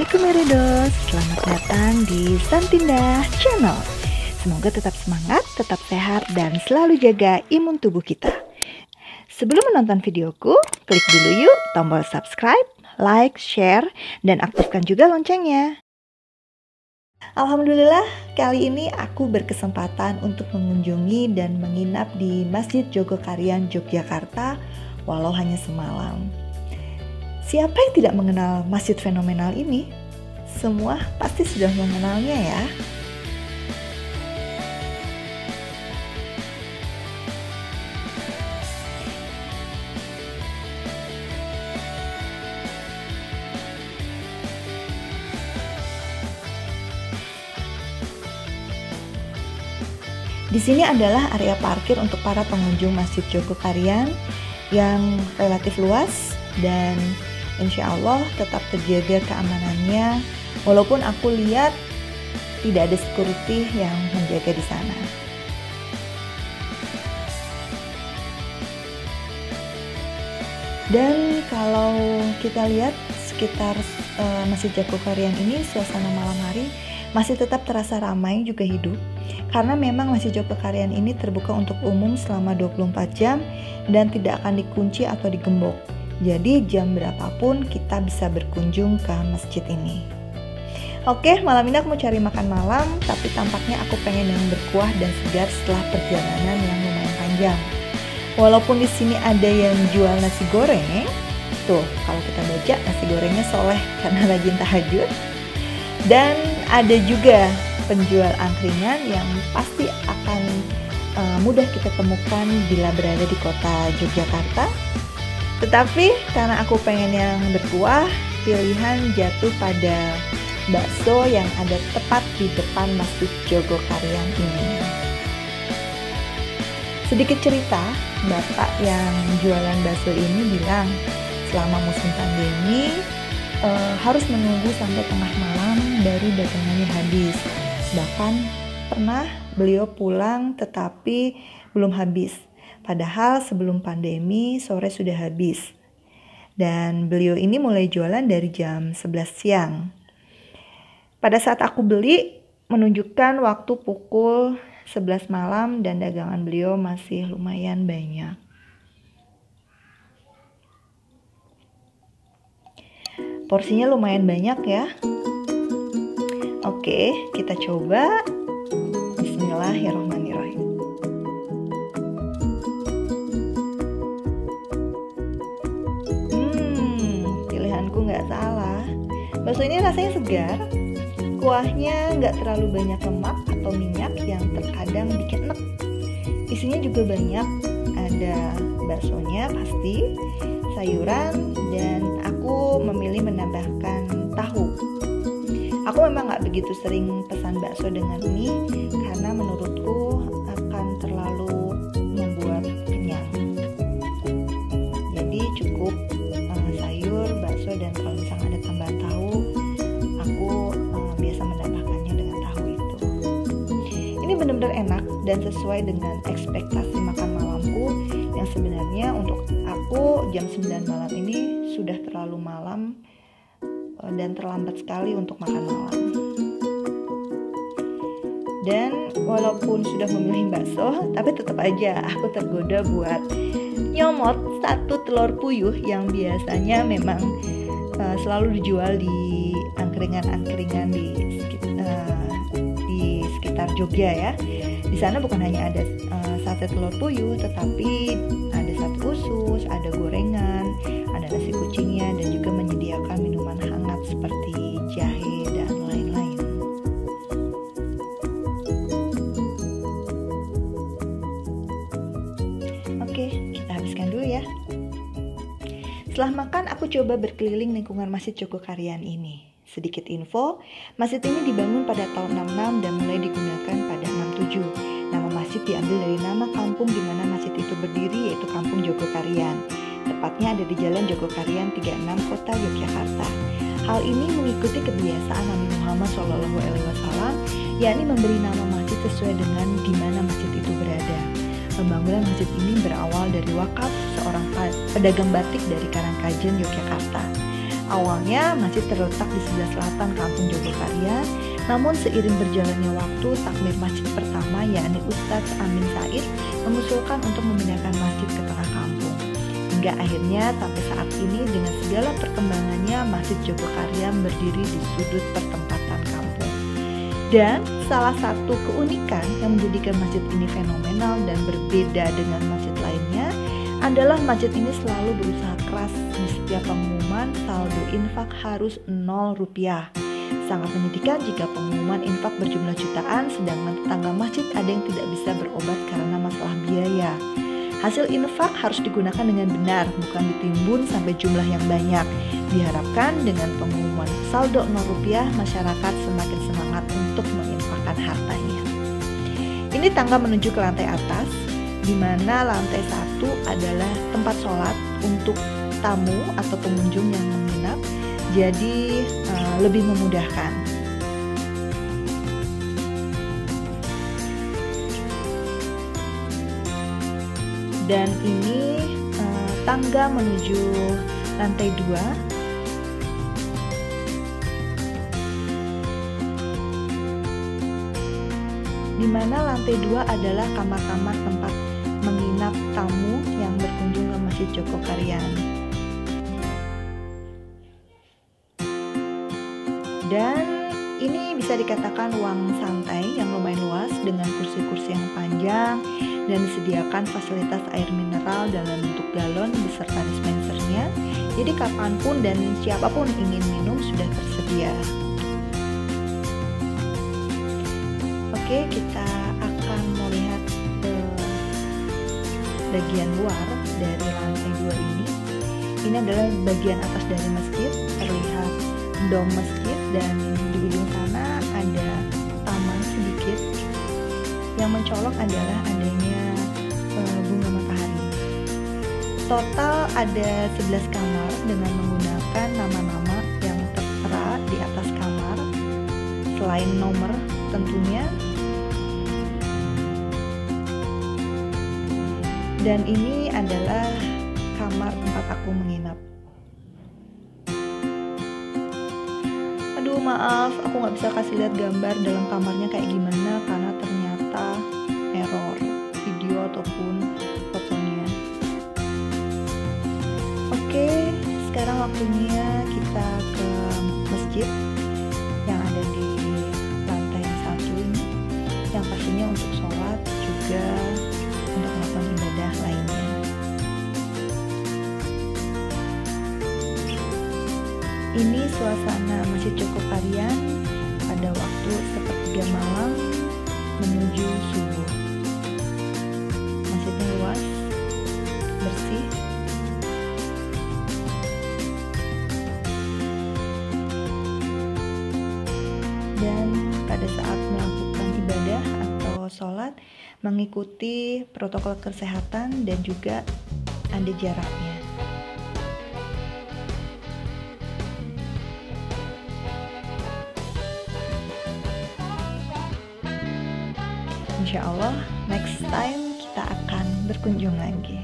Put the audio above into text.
Assalamualaikum Eridos, selamat datang di Santindah Channel. Semoga tetap semangat, tetap sehat, dan selalu jaga imun tubuh kita. Sebelum menonton videoku, klik dulu yuk tombol subscribe, like, share, dan aktifkan juga loncengnya. Alhamdulillah, kali ini aku berkesempatan untuk mengunjungi dan menginap di Masjid Jogokarian, Yogyakarta, walau hanya semalam. Siapa yang tidak mengenal masjid fenomenal ini? Semua pasti sudah mengenalnya ya. Di sini adalah area parkir untuk para pengunjung Masjid Jogokarian yang relatif luas dan insya Allah tetap terjaga keamanannya, walaupun aku lihat tidak ada security yang menjaga di sana. Dan kalau kita lihat sekitar Masjid Jogokarian ini, suasana malam hari masih tetap terasa ramai juga hidup, karena memang Masjid Jogokarian ini terbuka untuk umum selama 24 jam dan tidak akan dikunci atau digembok. Jadi jam berapapun kita bisa berkunjung ke masjid ini. Oke, malam ini aku mau cari makan malam, tapi tampaknya aku pengen yang berkuah dan segar setelah perjalanan yang lumayan panjang. Walaupun di sini ada yang jual nasi goreng, tuh kalau kita baca nasi gorengnya soleh karena rajin tahajud. Dan ada juga penjual angkringan yang pasti akan mudah kita temukan bila berada di kota Yogyakarta. Tetapi karena aku pengen yang berkuah, pilihan jatuh pada bakso yang ada tepat di depan Masjid Jogokarian ini. Sedikit cerita, bapak yang jualan bakso ini bilang selama musim pandemi harus menunggu sampai tengah malam baru dagangannya habis. Bahkan pernah beliau pulang tetapi belum habis. Padahal sebelum pandemi sore sudah habis. Dan beliau ini mulai jualan dari jam 11 siang. Pada saat aku beli menunjukkan waktu pukul 11 malam dan dagangan beliau masih lumayan banyak. Porsinya lumayan banyak ya. Oke, kita coba. Bismillahirrahmanirrahim. Pilihanku nggak salah. Bakso ini rasanya segar. Kuahnya nggak terlalu banyak lemak atau minyak yang terkadang bikin enek. Isinya juga banyak. Ada baksonya pasti, sayuran, dan aku memilih menambahkan tahu. Aku memang nggak begitu sering pesan bakso dengan mie karena menurutku akan terlalu membuat kenyang. Jadi cukup sayur, bakso, dan kalau misalnya ada tambahan tahu, aku biasa menambahkannya dengan tahu itu. Ini benar-benar enak dan sesuai dengan ekspektasi makan malamku yang sebenarnya untuk aku jam 9 malam ini sudah terlalu malam dan terlambat sekali untuk makan malam. Dan walaupun sudah memilih bakso, tapi tetap aja aku tergoda buat nyomot satu telur puyuh yang biasanya memang selalu dijual di angkringan-angkringan di sekitar Jogja ya. Di sana bukan hanya ada sate telur puyuh, tetapi ada sate usus, ada gorengan, ada nasi kucingnya, dan juga menyediakan minuman hangat seperti jahe dan lain-lain. Oke, kita habiskan dulu ya. Setelah makan, aku coba berkeliling lingkungan Masjid Jogokarian ini. Sedikit info, masjid ini dibangun pada tahun 66 dan mulai digunakan pada 67. Nama masjid diambil dari nama kampung di mana masjid itu berdiri, yaitu Kampung Jogokarian. Tepatnya ada di Jalan Jogokarian 36, Kota Yogyakarta. Hal ini mengikuti kebiasaan Nabi Muhammad SAW, yakni memberi nama masjid sesuai dengan di mana masjid itu berada. Pembangunan masjid ini berawal dari wakaf seorang pedagang batik dari Karangkajen, Yogyakarta. Awalnya masjid terletak di sebelah selatan Kampung Jogokarian, namun seiring berjalannya waktu, takmir masjid pertama yakni Ustadz Amin Said mengusulkan untuk memindahkan masjid ke tengah kampung. Hingga akhirnya sampai saat ini dengan segala perkembangannya Masjid Jogokarian berdiri di sudut pertempatan kampung. Dan salah satu keunikan yang menjadikan masjid ini fenomenal dan berbeda dengan masjid lainnya adalah masjid ini selalu berusaha keras di setiap pengumuman saldo infak harus 0 rupiah. Sangat menyedihkan jika pengumuman infak berjumlah jutaan sedangkan tetangga masjid ada yang tidak bisa berobat karena masalah biaya. Hasil infak harus digunakan dengan benar, bukan ditimbun sampai jumlah yang banyak. Diharapkan dengan pengumuman saldo 0 rupiah, masyarakat semakin semangat untuk menginfakkan hartanya. Ini tangga menuju ke lantai atas, di mana lantai 1 adalah tempat sholat untuk tamu atau pengunjung yang menginap, jadi lebih memudahkan. Dan ini tangga menuju lantai 2. Di mana lantai 2 adalah kamar-kamar tempat menginap tamu yang berkunjung ke Masjid Jogokarian. Dan ini bisa dikatakan ruang santai yang lumayan luas dengan kursi-kursi yang panjang dan disediakan fasilitas air mineral dalam bentuk galon beserta dispensernya. Jadi kapanpun dan siapapun ingin minum sudah tersedia. Oke, kita akan melihat ke bagian luar dari lantai 2 ini. Ini adalah bagian atas dari masjid, terlihat dom masjid dan di ujung sana ada taman sedikit. Yang mencolok adalah adanya bunga matahari. Total ada 11 kamar dengan menggunakan nama-nama yang tertera di atas kamar selain nomor tentunya. Dan ini adalah kamar tempat aku menginap. Aduh maaf, aku nggak bisa kasih lihat gambar dalam kamarnya kayak gimana karena ternyata error video ataupun fotonya. Oke, sekarang waktunya kita ke masjid yang ada di lantai 1 ini, yang pastinya untuk sholat juga untuk melakukan ibadah lainnya. Ini suasana Masjid Jogokarian pada waktu sepertiga malam menuju subuh. Masjidnya luas, bersih, dan pada saat melakukan ibadah atau sholat mengikuti protokol kesehatan dan juga ada jaraknya. Insya Allah next time kita akan berkunjung lagi.